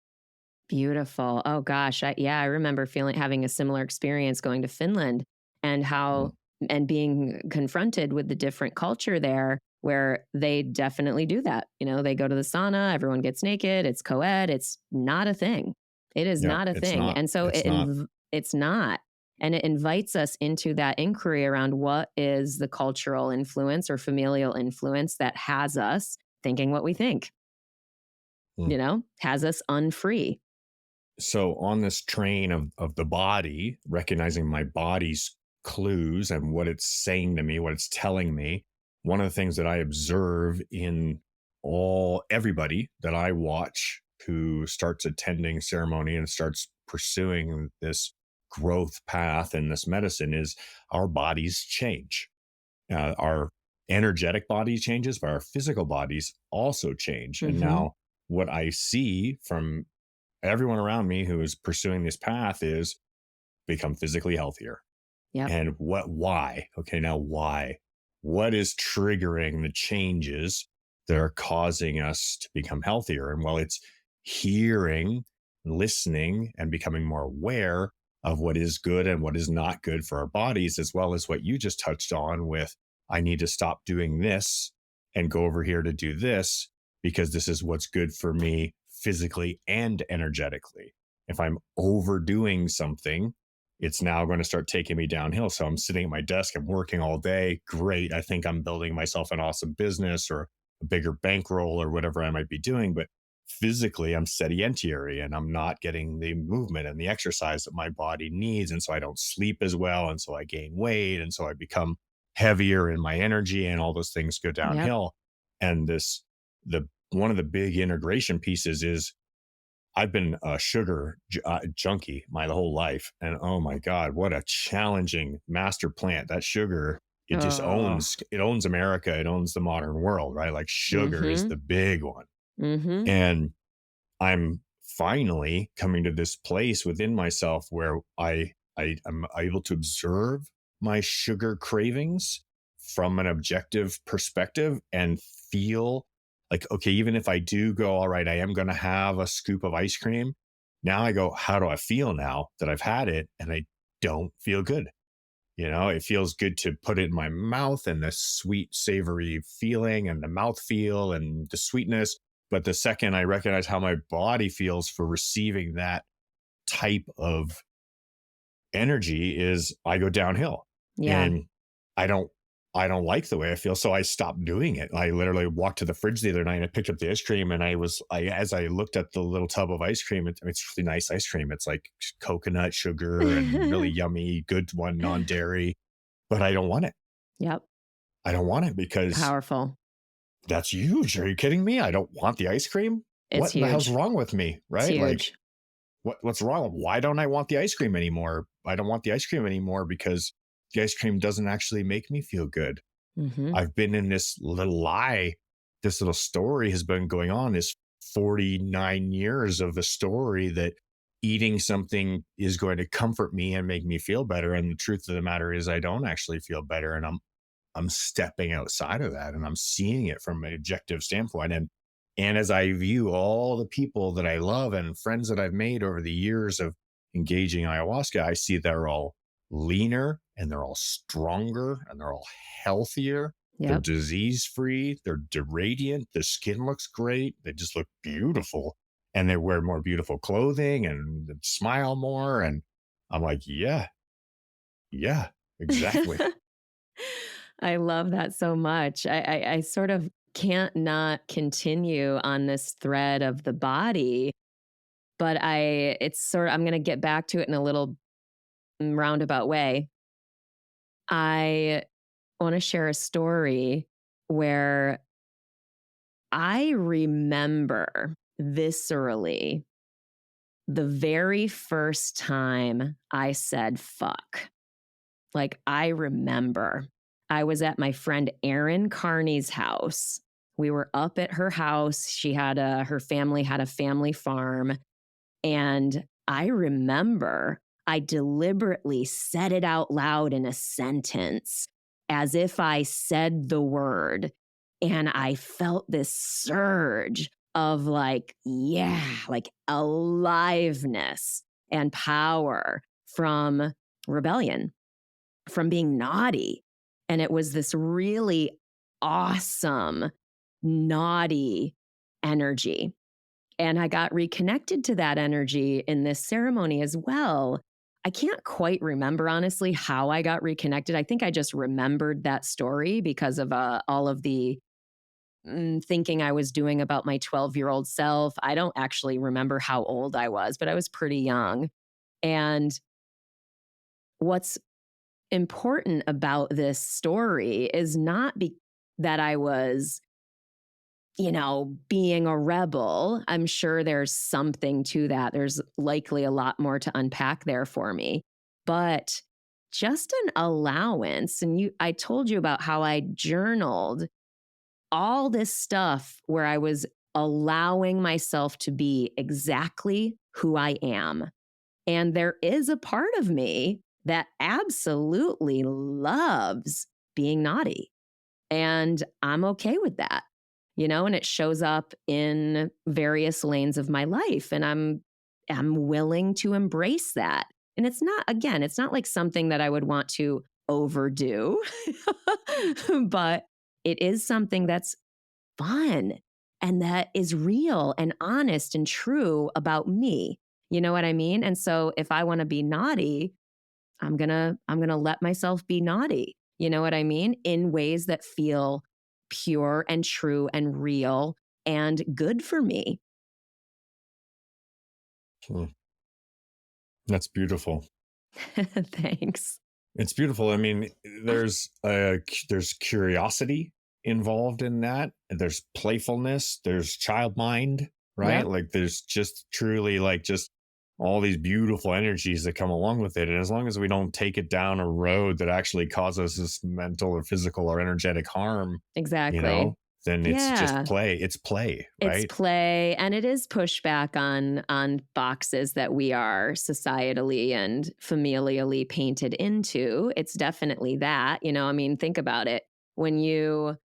Beautiful. Oh gosh, I remember having a similar experience going to Finland and Mm, how and being confronted with the different culture there where they definitely do that. They go to the sauna, everyone gets naked, it's co-ed, it's not a thing. It is yeah, not a it's thing. not. And so It's not. it's not. And it invites us into that inquiry around what is the cultural influence or familial influence that has us thinking what we think, Mm. has us unfree. So on this train of the body, recognizing my body's clues and what it's saying to me, what it's telling me, one of the things that I observe in all everybody that I watch who starts attending ceremony and starts pursuing this growth path and this medicine is our bodies change. Our energetic body changes, but our physical bodies also change. And Mhm. now what I see from everyone around me who is pursuing this path is become physically healthier. Yep. And why? Okay, now why? What is triggering the changes that are causing us to become healthier? And while it's hearing, listening, and becoming more aware of what is good and what is not good for our bodies, as well as what you just touched on with, I need to stop doing this and go over here to do this because this is what's good for me physically and energetically. If I'm overdoing something, it's now going to start taking me downhill. So I'm sitting at my desk, I'm working all day. Great. I think I'm building myself an awesome business or a bigger bankroll or whatever I might be doing. But physically, I'm sedentary and I'm not getting the movement and the exercise that my body needs. And so I don't sleep as well. And so I gain weight. And so I become heavier in my energy and all those things go Yep. downhill. And the one of the big integration pieces is I've been a sugar junkie my whole life, and oh my god, what a challenging master plant! That sugar, Oh. it owns America, it owns the modern world, right? Like sugar is Mhm. the big one, Mhm. and I'm finally coming to this place within myself where I am able to observe my sugar cravings from an objective perspective and feel like, okay, even if I do go, all right, I am going to have a scoop of ice cream. Now I go, how do I feel now that I've had it? And I don't feel good. It feels good to put it in my mouth and the sweet, savory feeling and the mouth feel and the sweetness. But the second I recognize how my body feels for receiving that type of energy is I go downhill Yeah. and I don't I don't like the way I feel. So I stopped doing it. I literally walked to the fridge the other night and I picked up the ice cream and as I looked at the little tub of ice cream, it's really nice ice cream. It's like coconut sugar and really yummy, good one, non-dairy, but I don't want it. Yep. I don't want it because Powerful. that's huge. Are you kidding me? I don't want the ice cream. It's What in the hell's huge. wrong with me? It's Right? Like huge. what's wrong? Why don't I want the ice cream anymore? I don't want the ice cream anymore because the ice cream doesn't actually make me feel good. Mhm. I've been in this little lie. This little story has been going on this 49 years of the story that eating something is going to comfort me and make me feel better. And the truth of the matter is I don't actually feel better. And I'm stepping outside of that and I'm seeing it from an objective standpoint. And as I view all the people that I love and friends that I've made over the years of engaging ayahuasca, I see they're all leaner and they're all stronger and they're all healthier. They're Yep. disease free. They're radiant. The skin looks great. They just look beautiful. And they wear more beautiful clothing and smile more. And I'm like, yeah, yeah, exactly. I love that so much. I sort of can't not continue on this thread of the body, but it's sort of, I'm going to get back to it in a little roundabout way. I want to share a story where I remember viscerally the very first time I said fuck. Like, I remember I was at my friend Erin Carney's house. We were up at her house. Her family had a family farm. And I remember I deliberately said it out loud in a sentence as if I said the word. And I felt this surge of like, yeah, like aliveness and power from rebellion, from being naughty. And it was this really awesome, naughty energy. And I got reconnected to that energy in this ceremony as well. I can't quite remember, honestly, how I got reconnected. I think I just remembered that story because of all of the thinking I was doing about my 12-year-old self. I don't actually remember how old I was, but I was pretty young. And what's important about this story is not that I was, being a rebel. I'm sure there's something to that. There's likely a lot more to unpack there for me. But just an allowance. And I told you about how I journaled all this stuff where I was allowing myself to be exactly who I am. And there is a part of me that absolutely loves being naughty. And I'm okay with that, and it shows up in various lanes of my life. And I'm willing to embrace that. And it's not like something that I would want to overdo, but it is something that's fun and that is real and honest and true about me. You know what I mean? And so if I want to be naughty, I'm going to let myself be naughty. You know what I mean? In ways that feel pure and true and real and good for me. Hmm. That's beautiful. Thanks. It's beautiful. I mean, there's curiosity involved in that. And there's playfulness. There's child mind, right? Yep, Like there's just truly like just all these beautiful energies that come along with it. And as long as we don't take it down a road that actually causes us mental or physical or energetic harm, you exactly. know, then it's just Yeah. play. It's play, It's right? play, and it is pushback on boxes that we are societally and familially painted into. It's definitely that, I mean, think about it. When you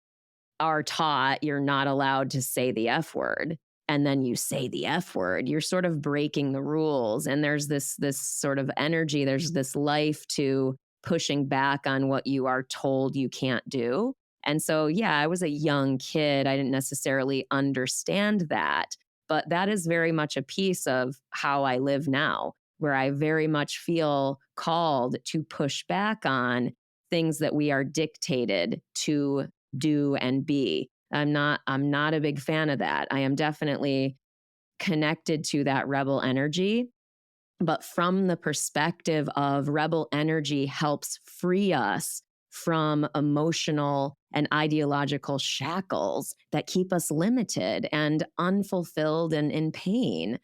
are taught you're not allowed to say the F word, and then you say the F word, you're sort of breaking the rules. And there's this sort of energy, there's this life to pushing back on what you are told you can't do. And so, yeah, I was a young kid. I didn't necessarily understand that, but that is very much a piece of how I live now, where I very much feel called to push back on things that we are dictated to do and be. I'm not a big fan of that. I am definitely connected to that rebel energy, but from the perspective of rebel energy helps free us from emotional and ideological shackles that keep us limited and unfulfilled and in pain.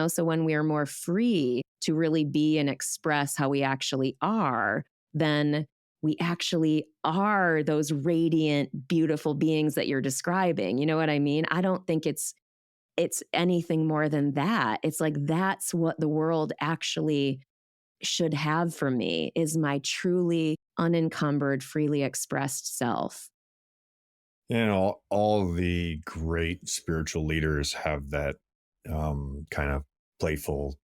So when we are more free to really be and express how we actually are, then we actually are those radiant, beautiful beings that you're describing. You know what I mean? I don't think it's anything more than that. It's like that's what the world actually should have for me, is my truly unencumbered, freely expressed self. All the great spiritual leaders have that kind of playful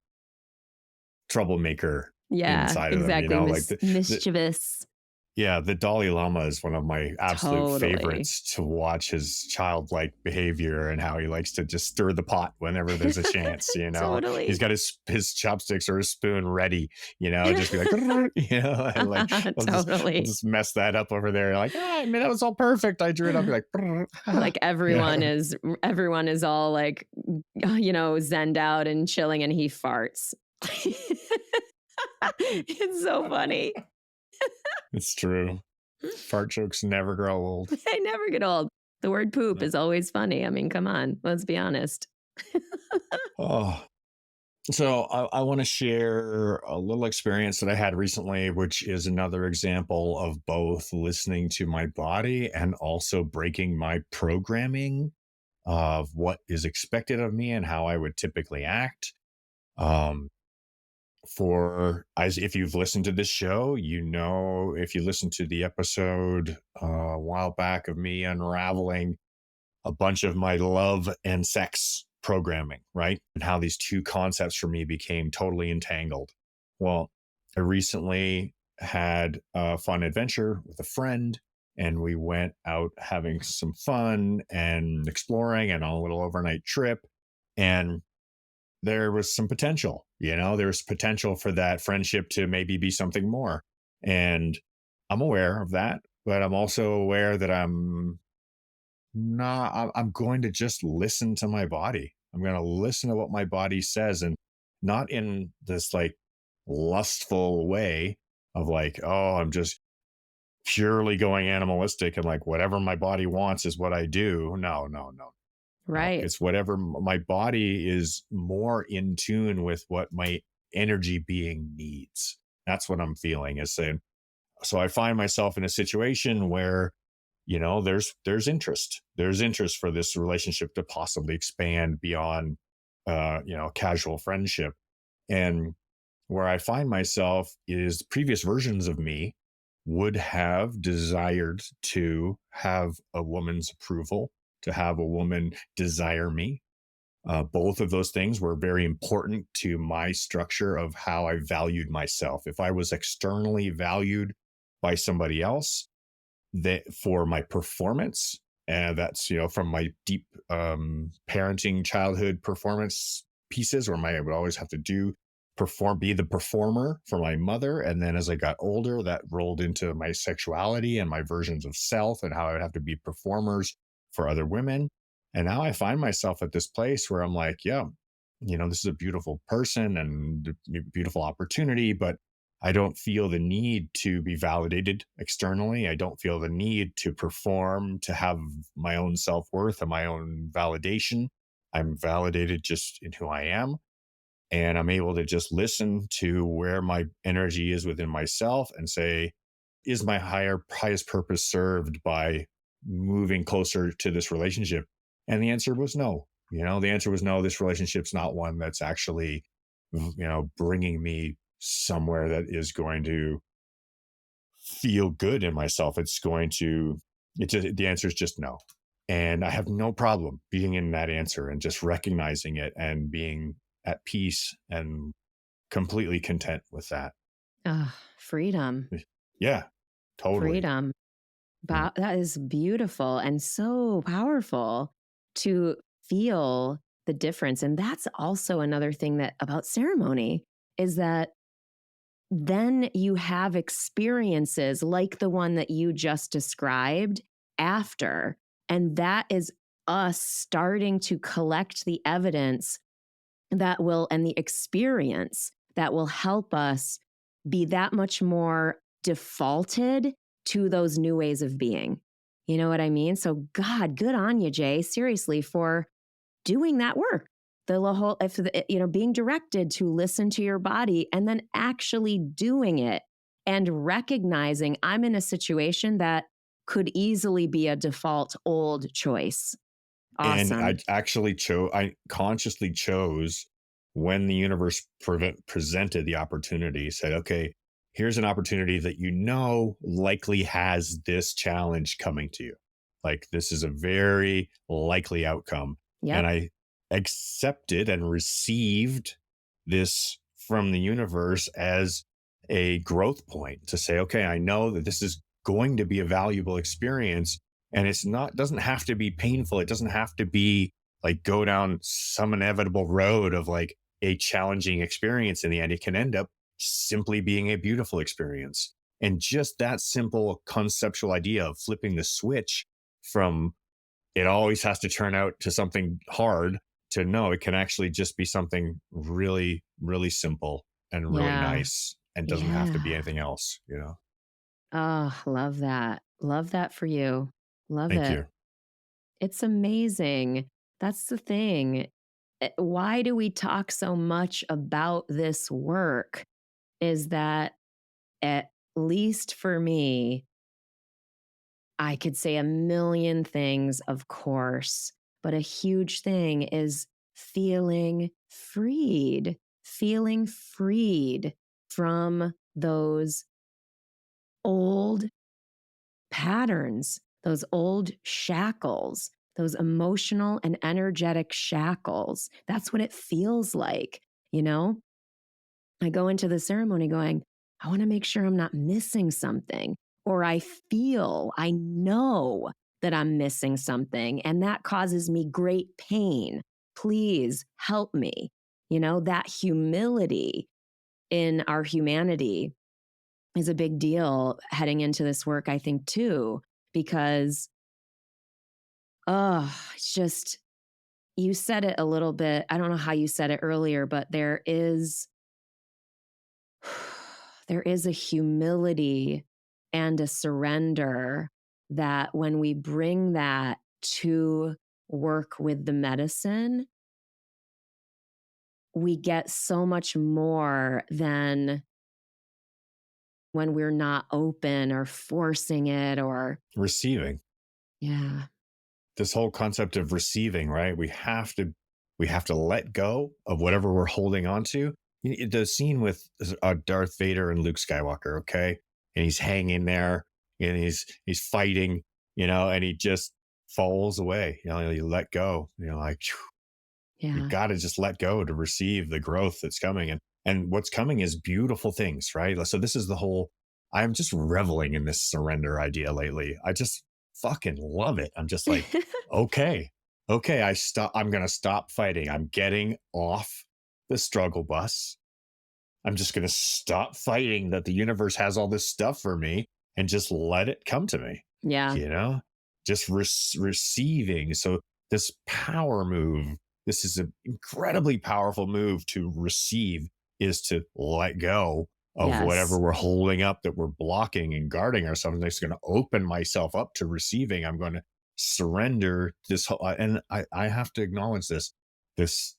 troublemaker Yeah, inside of them, exactly. like the Mischievous. yeah, the Dalai Lama is one of my absolute Totally. favorites to watch his childlike behavior and how he likes to just stir the pot whenever there's a chance. He's Totally. got his chopsticks or his spoon ready, just be like, and like we'll Totally. just mess that up over there. Like, I mean, that was all perfect. I drew it up. Be like, Like yeah, everyone is all like, zenned out and chilling, and he farts. It's so funny. it's true. Fart jokes never grow old. They never get old. The word poop No. is always funny. I mean, come on, let's be honest. Oh, so I want to share a little experience that I had recently, which is another example of both listening to my body and also breaking my programming of what is expected of me and how I would typically act. Um, for as if you've listened to this show, if you listen to the episode a while back of me unraveling a bunch of my love and sex programming, right? And how these two concepts for me became totally entangled. Well, I recently had a fun adventure with a friend, and we went out having some fun and exploring and on a little overnight trip. And there was some potential, there was potential for that friendship to maybe be something more. And I'm aware of that, but I'm also aware that I'm going to just listen to my body. I'm going to listen to what my body says, and not in this like lustful way of like, oh, I'm just purely going animalistic and like whatever my body wants is what I do. No, no, no, no. Right. It's whatever my body is more in tune with what my energy being needs. That's what I'm feeling is saying. So I find myself in a situation where there's interest for this relationship to possibly expand beyond casual friendship. And where I find myself is previous versions of me would have desired to have a woman's approval, to have a woman desire me. Both of those things were very important to my structure of how I valued myself. If I was externally valued by somebody else, that for my performance, and that's from my deep parenting childhood performance pieces where I would always have to be the performer for my mother. And then as I got older, that rolled into my sexuality and my versions of self and how I would have to be performers for other women. And now I find myself at this place where I'm like, yeah, this is a beautiful person and a beautiful opportunity, but I don't feel the need to be validated externally. I don't feel the need to perform, to have my own self worth and my own validation. I'm validated just in who I am. And I'm able to just listen to where my energy is within myself and say, is my highest purpose served by moving closer to this relationship? And the answer was no. The answer was no. This relationship's not one that's actually, bringing me somewhere that is going to feel good in myself. The answer is just no. And I have no problem being in that answer and just recognizing it and being at peace and completely content with that. Freedom, Yeah, totally. freedom. Yeah. That is beautiful and so powerful to feel the difference. And that's also another thing that about ceremony is that then you have experiences like the one that you just described after. And that is us starting to collect the evidence and the experience that will help us be that much more defaulted to those new ways of being. You know what I mean? So, God, good on you, Jay, seriously, for doing that work. The whole, if the, being directed to listen to your body and then actually doing it and recognizing I'm in a situation that could easily be a default old choice. And Awesome. I consciously chose when the universe presented the opportunity, said, okay, here's an opportunity that likely has this challenge coming to you. Like, this is a very likely outcome. And Yep. I accepted and received this from the universe as a growth point to say, okay, I know that this is going to be a valuable experience, and doesn't have to be painful. It doesn't have to be like go down some inevitable road of like a challenging experience in the end. It can end up simply being a beautiful experience. And just that simple conceptual idea of flipping the switch from it always has to turn out to something hard to no, it can actually just be something really, really simple and really Yeah. nice and doesn't have to be Yeah. anything else. Oh, love that. Love that for you. Love Thank it. you. It's amazing. That's the thing. Why do we talk so much about this work? Is that at least for me, I could say a million things, of course, but a huge thing is feeling freed from those old patterns, those old shackles, those emotional and energetic shackles. That's what it feels like, you know? I go into the ceremony going, I want to make sure I'm not missing something, or I know that I'm missing something, and that causes me great pain. Please help me. That humility in our humanity is a big deal heading into this work, I think, too, because, it's just, you said it a little bit. I don't know how you said it earlier, but there is a humility and a surrender that when we bring that to work with the medicine, we get so much more than when we're not open or forcing it or, Receiving. yeah, This whole concept of receiving, right? We have to let go of whatever we're holding on to. The scene with Darth Vader and Luke Skywalker, okay, and he's hanging there and he's fighting, and he just falls away. You let go. Like you yeah, got to just let go to receive the growth that's coming, and what's coming is beautiful things, right? So this is the whole. I'm just reveling in this surrender idea lately. I just fucking love it. I'm just like, okay, okay, I'm gonna stop fighting. I'm getting off the struggle bus. I'm just gonna stop fighting that the universe has all this stuff for me and just let it come to me. yeah, You know, just receiving. So this power move, this is an incredibly powerful move to receive, is to let go of whatever yes, we're holding up that we're blocking and guarding ourselves. I'm just going to open myself up to receiving. I'm going to surrender this whole, and I have to acknowledge this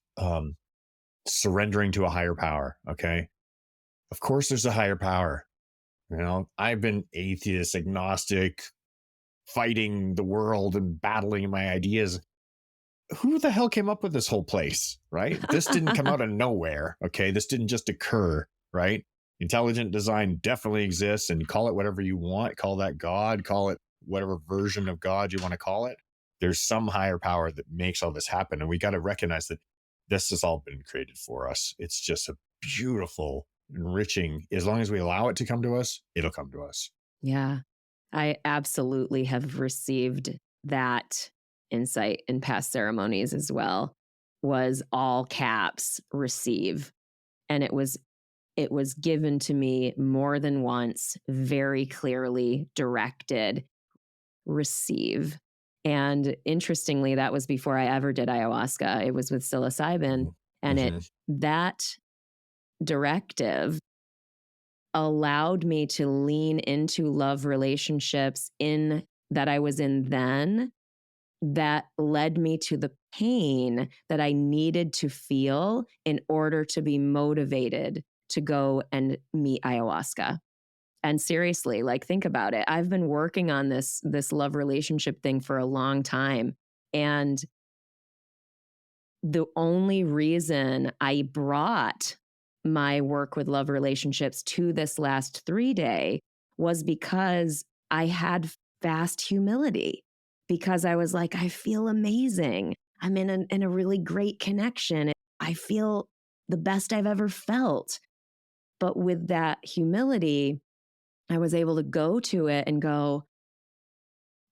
surrendering to a higher power. Okay. Of course there's a higher power. I've been atheist, agnostic, fighting the world and battling my ideas. Who the hell came up with this whole place, right? This didn't come out of nowhere. Okay. This didn't just occur, right? Intelligent design definitely exists, and call it whatever you want. Call that God, call it whatever version of God you want to call it. There's some higher power that makes all this happen. And we got to recognize that this has all been created for us. It's just a beautiful, enriching, as long as we allow it to come to us, it'll come to us. Yeah. I absolutely have received that insight in past ceremonies as well. Was all caps receive. And it was given to me more than once, very clearly directed, receive. And interestingly, that was before I ever did ayahuasca. It was with psilocybin. And Mm-hmm. that directive allowed me to lean into love relationships in that I was in then, that led me to the pain that I needed to feel in order to be motivated to go and meet ayahuasca. And seriously, like, think about it. I've been working on this love relationship thing for a long time. And the only reason I brought my work with love relationships to this last 3-day was because I had vast humility, because I was like, I feel amazing. I'm in a really great connection. I feel the best I've ever felt. But with that humility, I was able to go to it and go,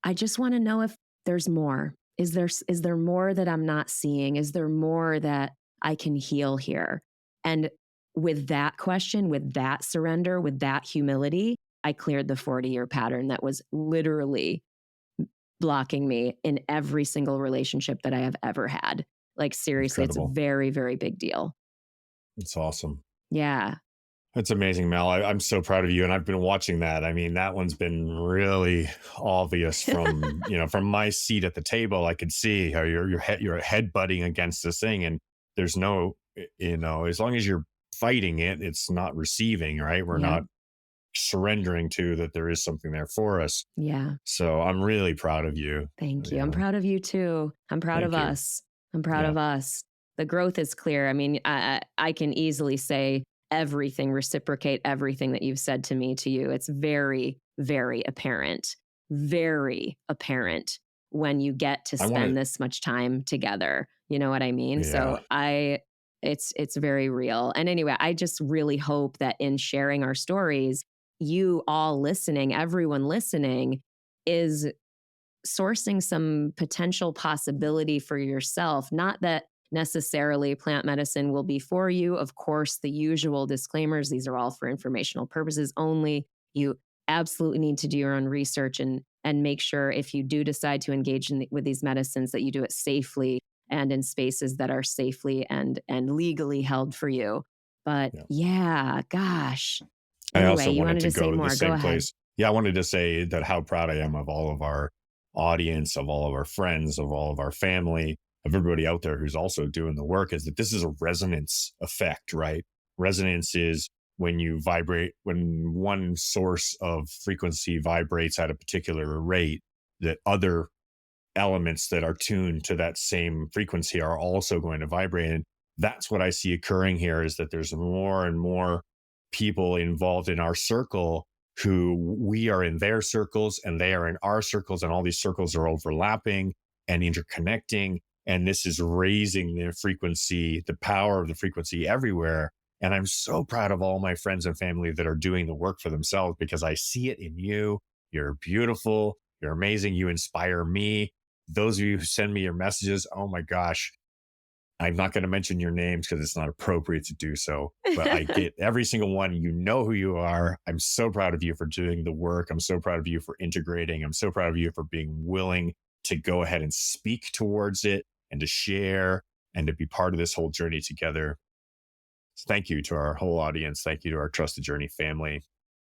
I just want to know if there's more. Is there more that I'm not seeing? Is there more that I can heal here? And with that question, with that surrender, with that humility, I cleared the 40-year pattern that was literally blocking me in every single relationship that I have ever had. Like, seriously, it's a Incredible. very, very big deal. It's awesome. Yeah. That's amazing, Mel. I'm so proud of you, and I've been watching that. I mean, that one's been really obvious from from my seat at the table. I could see how you're head butting against this thing, and there's no as long as you're fighting it, it's not receiving, right? We're Yeah. not surrendering to that. There is something there for us. Yeah. So I'm really proud of you. Thank you. You I'm know, proud of you too. I'm proud of thank you. us. I'm proud Yeah, of us. The growth is clear. I mean, I can easily say everything, reciprocate everything that you've said to me, to you. It's very, very apparent when you get to I want spend to. this much time together. You know what I mean? Yeah, So it's very real. And anyway, I just really hope that in sharing our stories, you all listening, everyone listening, is sourcing some potential possibility for yourself. Not that necessarily plant medicine will be for you. Of course, the usual disclaimers, these are all for informational purposes only. You absolutely need to do your own research and make sure, if you do decide to engage with these medicines, that you do it safely and in spaces that are safely and legally held for you. But yeah. yeah, gosh. I Anyway, also you wanted wanted to to say go the more. Go same ahead. place. Yeah, I wanted to say that how proud I am of all of our audience, of all of our friends, of all of our family, of everybody out there who's also doing the work, is that this is a resonance effect, right? Resonance is when you vibrate, when one source of frequency vibrates at a particular rate, that other elements that are tuned to that same frequency are also going to vibrate. And that's what I see occurring here, is that there's more and more people involved in our circle who we are in their circles and they are in our circles, and all these circles are overlapping and interconnecting. And this is raising the frequency, the power of the frequency everywhere. And I'm so proud of all my friends and family that are doing the work for themselves, because I see it in you. You're beautiful. You're amazing. You inspire me. Those of you who send me your messages, oh my gosh, I'm not going to mention your names because it's not appropriate to do so, but I get every single one. You know who you are. I'm so proud of you for doing the work. I'm so proud of you for integrating. I'm so proud of you for being willing to go ahead and speak towards it and to share and to be part of this whole journey together. So thank you to our whole audience. Thank you to our Trusted Journey family.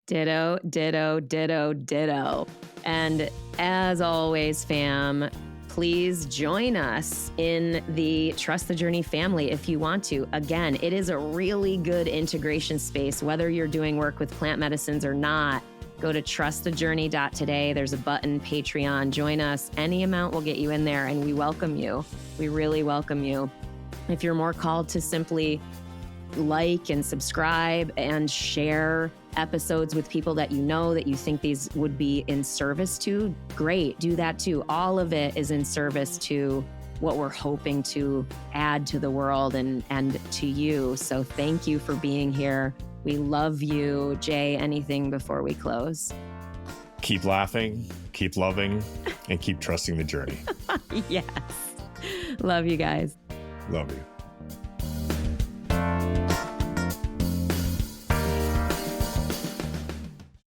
Ditto, ditto, ditto, ditto. And as always, fam, please join us in the Trust the Journey family if you want to. Again, it is a really good integration space, whether you're doing work with plant medicines or not. Go to trustthejourney.today. There's a button, Patreon. Join us. Any amount will get you in there, and we welcome you. We really welcome you. If you're more called to simply like and subscribe and share episodes with people that you know that you think these would be in service to, great, do that too. All of it is in service to what we're hoping to add to the world and to you. So thank you for being here. We love you. Jay, anything before we close? Keep laughing, keep loving, and keep trusting the journey. Yes. Love you guys. Love you.